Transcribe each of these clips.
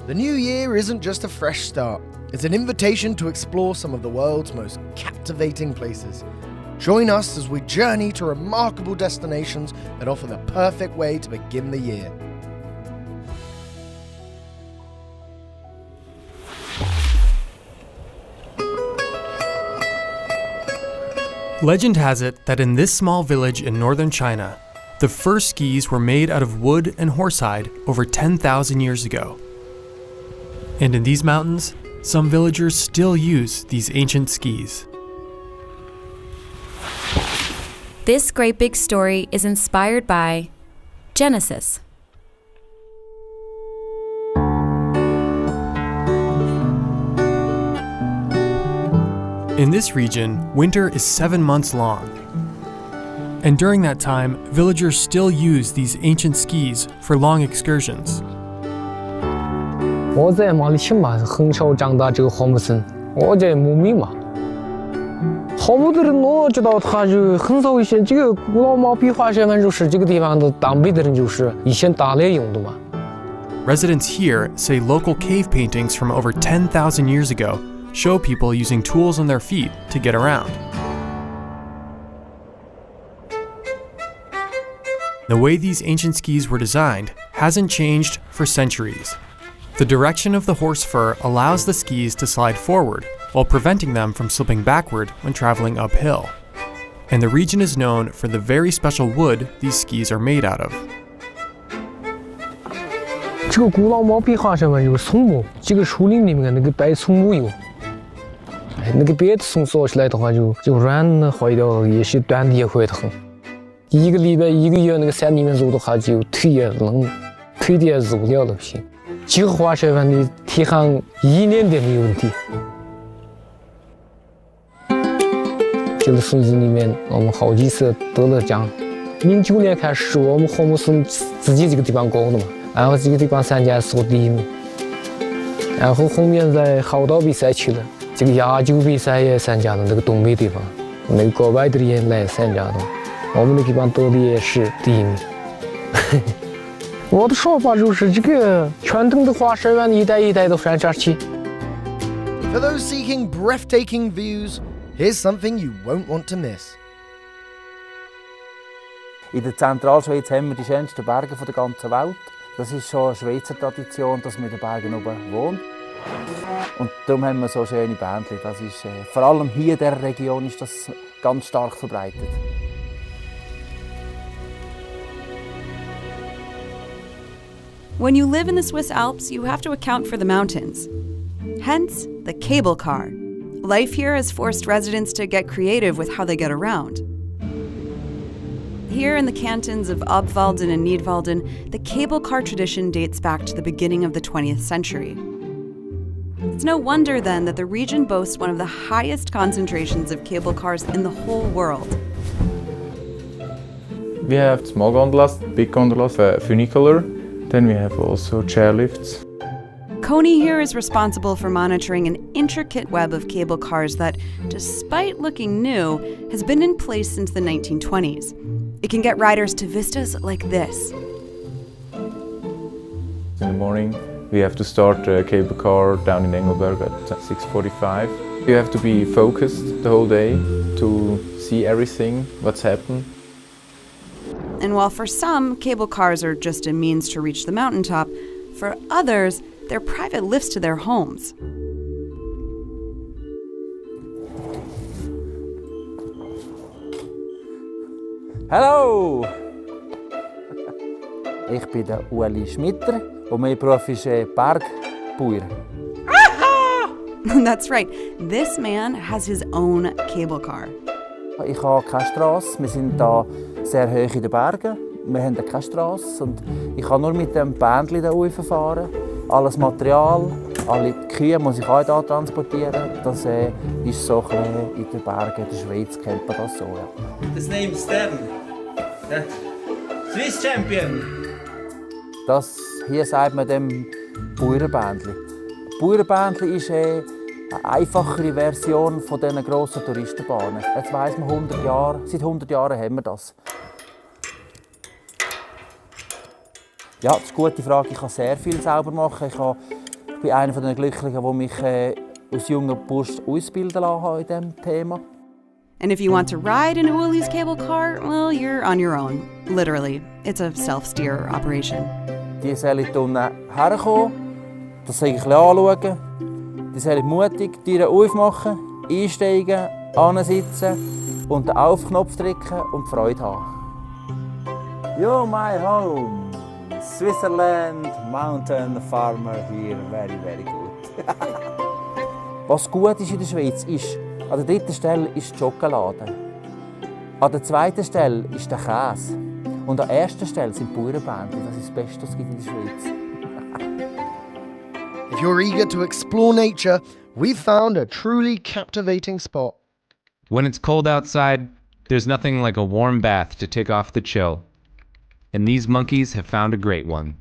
The new year isn't just a fresh start, it's an invitation to explore some of the world's most captivating places. Join us as we journey to remarkable destinations that offer the perfect way to begin the year. Legend has it that in this small village in northern China, the first skis were made out of wood and horsehide over 10,000 years ago. And in these mountains, some villagers still use these ancient skis. This great big story is inspired by Genesis. In this region, winter is 7 months long. And during that time, villagers still use these ancient skis for long excursions. 我在马来西亚很少长大这个黄木森，我在牧民嘛。好不的人我知道他就很早以前这个古老毛壁画山就是这个地方的当地的人就是以前打猎用的嘛。Residents here say local cave paintings from over 10,000 years ago show people using tools on their feet to get around. The way these ancient skis were designed hasn't changed for centuries. The direction of the horse fur allows the skis to slide forward while preventing them from slipping backward when traveling uphill. And the region is known for the very special wood these skis are made out of. 这个古老毛壁画上面有松木，这个树林里面那个白松木有。那个别的松烧起来的话就软的坏掉，也是断的也坏得很。一个礼拜一个月那个山里面走的话就腿也冷，腿的也肉了不行。这个滑雪板的体行1年都没有问题。这个村子里面我们好几次得了奖。09年开始我们黄木村自己这个地方搞的嘛，然后这个地方参加所第1名，然后后面在好岛比赛去了。 这个亚洲比赛也参加了，那个东北地方，那个国外的人来参加的，我们那地方得的也是第1名。我的说法就是这个传统的滑雪板一代一代的传下去。For those seeking breathtaking views, here's something you won't want to miss. In der Zentralschweiz haben wir die schönsten Berge der ganzen Welt. Das ist schon eine Schweizer Tradition, dass man in den Bergen oben wohnt. Und darum haben wir so schöne Bändchen. Das ist, vor allem hier in dieser Region ist das ganz stark verbreitet. When you live in the Swiss Alps, you have to account for the mountains. Hence, the cable car. Life here has forced residents to get creative with how they get around. Here in the cantons of Obwalden and Nidwalden, the cable car tradition dates back to the beginning of the 20th century. It's no wonder then that the region boasts one of the highest concentrations of cable cars in the whole world. We have small gondolas, big gondolas, funicular, then we have also chairlifts. Coney here is responsible for monitoring an intricate web of cable cars that, despite looking new, has been in place since the 1920s. It can get riders to vistas like this. In the morning, we have to start a cable car down in Engelberg at 6:45. You have to be focused the whole day to see everything, what's happened. And while for some, cable cars are just a means to reach the mountaintop, for others, they're private lifts to their homes. Hallo! Ich bin der Ueli Schmitter und mein Beruf ist Bergbauer. That's right. This man has his own cable car. Ich habe keine Strasse. Wir sind hier sehr hoch in den Bergen. Wir haben keine Strasse und ich kann nur mit dem Bändchen hier rauffahren. Alles Material, alle Kühe muss ich auch hier transportieren. Das ist so ein bisschen in den Bergen der Schweiz kennt man das so. Ja. Das name Stern, der Swiss Champion. Das hier sagt man dem Bauernbändchen. Bauernbändchen ist eine einfachere Version von diesen grossen Touristenbahnen. Jetzt weiss man 100 Jahre, seit 100 Jahren haben wir das. Ja, das ist eine gute Frage. Ich kann sehr viel selber machen. Ich kann Ich bin einer der Glücklichen, die mich als junger Bursch ausbilden lassen in diesem Thema. And if you want to ride an Uli's cable car, well, you're on your own. Literally. It's a self-steer operation. Die sollen hier unten herkommen, das soll ich ein bisschen anschauen. Die sollen mutig die Türen aufmachen, einsteigen, ansitzen und den Aufknopf drücken und Freude haben. You're my home. Switzerland, mountain farmer here, very, very good. Was gut ist in der Schweiz, ist, an der dritten Stelle ist die Schokolade. An der zweiten Stelle ist der Käse. Und an der ersten Stelle sind Bauernbändchen. Das ist das Beste, was es gibt in der Schweiz. If you're eager to explore nature, we've found a truly captivating spot. When it's cold outside, there's nothing like a warm bath to take off the chill. And these monkeys have found a great one.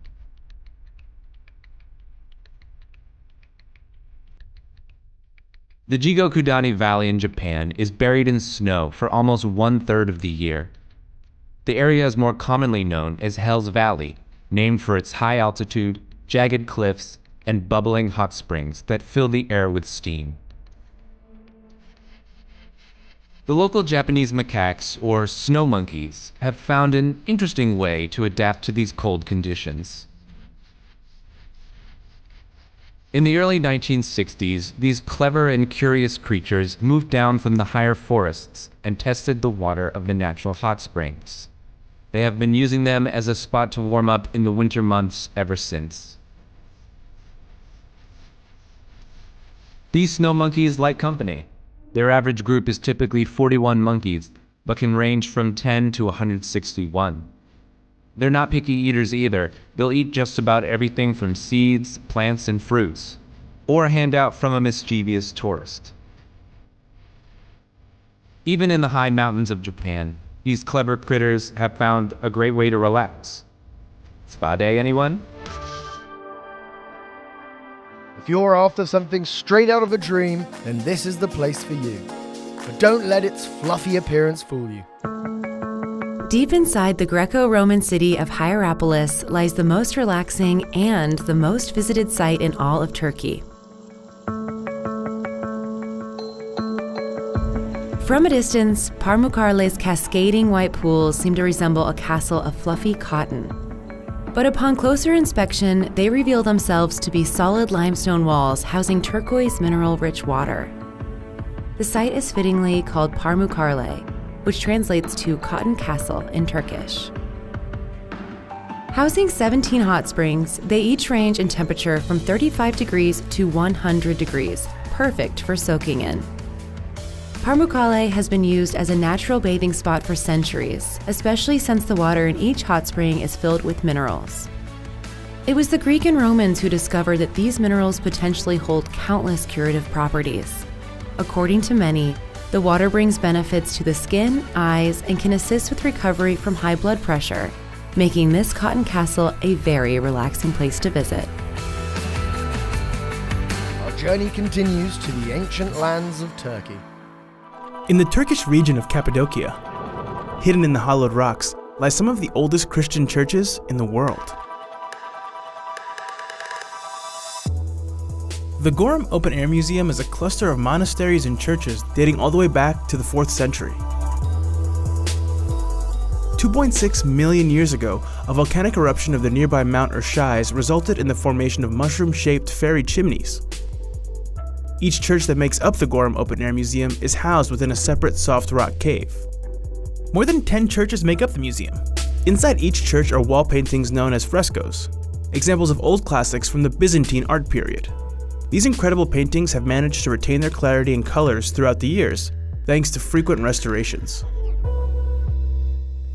The Jigokudani Valley in Japan is buried in snow for almost 1/3 of the year. The area is more commonly known as Hell's Valley, named for its high altitude, jagged cliffs, and bubbling hot springs that fill the air with steam. The local Japanese macaques, or snow monkeys, have found an interesting way to adapt to these cold conditions. In the early 1960s, these clever and curious creatures moved down from the higher forests and tested the water of the natural hot springs. They have been using them as a spot to warm up in the winter months ever since. These snow monkeys like company. Their average group is typically 41 monkeys, but can range from 10 to 161. They're not picky eaters either. They'll eat just about everything from seeds, plants, and fruits, or a handout from a mischievous tourist. Even in the high mountains of Japan, these clever critters have found a great way to relax. Spa day, anyone? If you're after something straight out of a dream, then this is the place for you. But don't let its fluffy appearance fool you. Deep inside the Greco-Roman city of Hierapolis lies the most relaxing and the most visited site in all of Turkey. From a distance, Pamukkale's cascading white pools seem to resemble a castle of fluffy cotton. But upon closer inspection, they reveal themselves to be solid limestone walls housing turquoise mineral-rich water. The site is fittingly called Pamukkale, which translates to Cotton Castle in Turkish. Housing 17 hot springs, they each range in temperature from 35 degrees to 100 degrees, perfect for soaking in. Pamukkale has been used as a natural bathing spot for centuries, especially since the water in each hot spring is filled with minerals. It was the Greek and Romans who discovered that these minerals potentially hold countless curative properties. According to many, the water brings benefits to the skin, eyes, and can assist with recovery from high blood pressure, making this cotton castle a very relaxing place to visit. Our journey continues to the ancient lands of Turkey. In the Turkish region of Cappadocia, hidden in the hollowed rocks, lie some of the oldest Christian churches in the world. The Gorham Open Air Museum is a cluster of monasteries and churches dating all the way back to the 4th century. 2.6 million years ago, a volcanic eruption of the nearby Mount Ershais resulted in the formation of mushroom-shaped fairy chimneys. Each church that makes up the Gorham Open Air Museum is housed within a separate soft rock cave. More than 10 churches make up the museum. Inside each church are wall paintings known as frescoes, examples of old classics from the Byzantine art period. These incredible paintings have managed to retain their clarity and colors throughout the years, thanks to frequent restorations.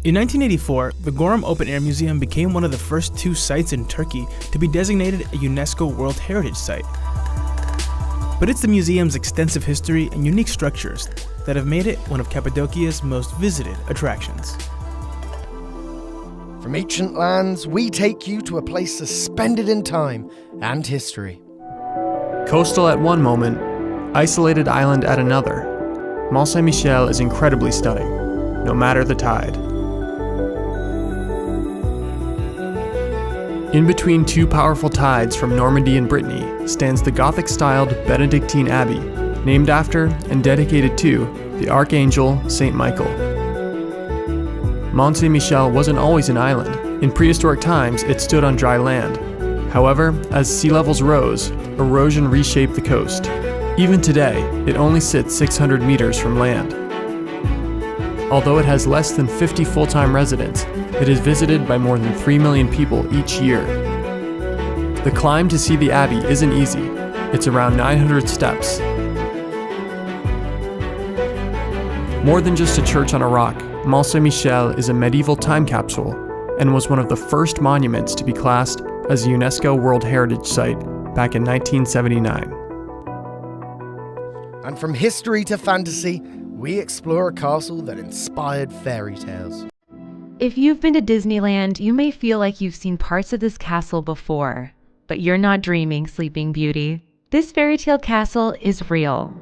In 1984, the Gorham Open Air Museum became one of the first 2 sites in Turkey to be designated a UNESCO World Heritage Site. But it's the museum's extensive history and unique structures that have made it one of Cappadocia's most visited attractions. From ancient lands, we take you to a place suspended in time and history. Coastal at one moment, isolated island at another, Mont Saint-Michel is incredibly stunning, no matter the tide. In between two powerful tides from Normandy and Brittany stands the Gothic-styled Benedictine Abbey, named after and dedicated to the Archangel Saint Michael. Mont Saint-Michel wasn't always an island. In prehistoric times, it stood on dry land. However, as sea levels rose, erosion reshaped the coast. Even today, it only sits 600 meters from land. Although it has less than 50 full-time residents, it is visited by more than 3 million people each year. The climb to see the Abbey isn't easy. It's around 900 steps. More than just a church on a rock, Mont Saint-Michel is a medieval time capsule and was one of the first monuments to be classed as a UNESCO World Heritage Site back in 1979. And from history to fantasy, we explore a castle that inspired fairy tales. If you've been to Disneyland, you may feel like you've seen parts of this castle before. But you're not dreaming, Sleeping Beauty. This fairy tale castle is real.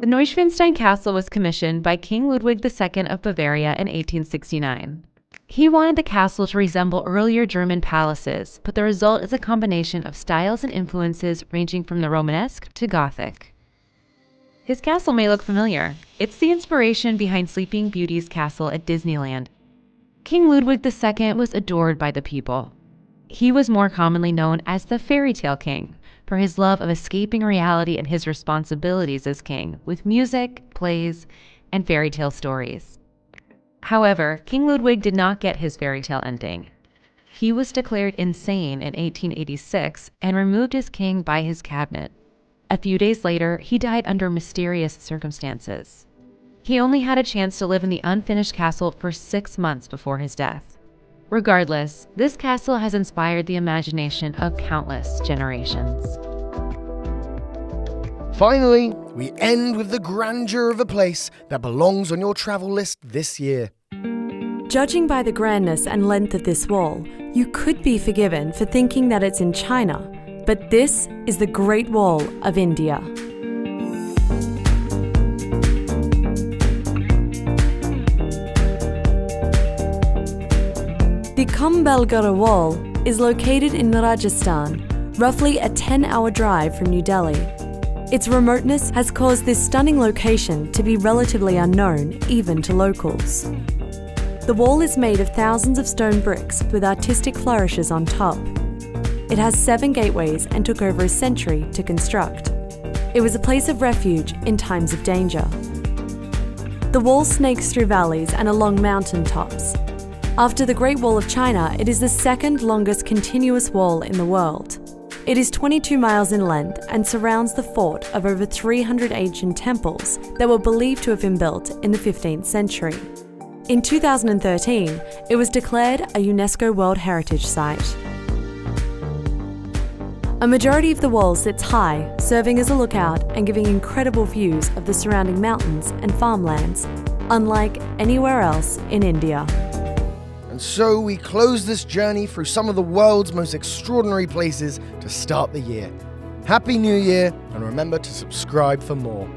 The Neuschwanstein Castle was commissioned by King Ludwig II of Bavaria in 1869. He wanted the castle to resemble earlier German palaces, but the result is a combination of styles and influences ranging from the Romanesque to Gothic. His castle may look familiar. It's the inspiration behind Sleeping Beauty's castle at Disneyland. King Ludwig II was adored by the people. He was more commonly known as the Fairy Tale King, for his love of escaping reality and his responsibilities as king with music, plays, and fairy tale stories. However, King Ludwig did not get his fairy tale ending. He was declared insane in 1886 and removed as king by his cabinet. A few days later, he died under mysterious circumstances. He only had a chance to live in the unfinished castle for 6 months before his death. Regardless, this castle has inspired the imagination of countless generations. Finally, we end with the grandeur of a place that belongs on your travel list this year. Judging by the grandness and length of this wall, you could be forgiven for thinking that it's in China, but this is the Great Wall of India. The Kumbhalgarh Wall is located in Rajasthan, roughly a 10-hour drive from New Delhi. Its remoteness has caused this stunning location to be relatively unknown, even to locals. The wall is made of thousands of stone bricks with artistic flourishes on top. It has 7 gateways and took over a century to construct. It was a place of refuge in times of danger. The wall snakes through valleys and along mountain tops. After the Great Wall of China, it is the second longest continuous wall in the world. It is 22 miles in length and surrounds the fort of over 300 ancient temples that were believed to have been built in the 15th century. In 2013, it was declared a UNESCO World Heritage Site. A majority of the wall sits high, serving as a lookout and giving incredible views of the surrounding mountains and farmlands, unlike anywhere else in India. And so we close this journey through some of the world's most extraordinary places to start the year. Happy New Year, and remember to subscribe for more.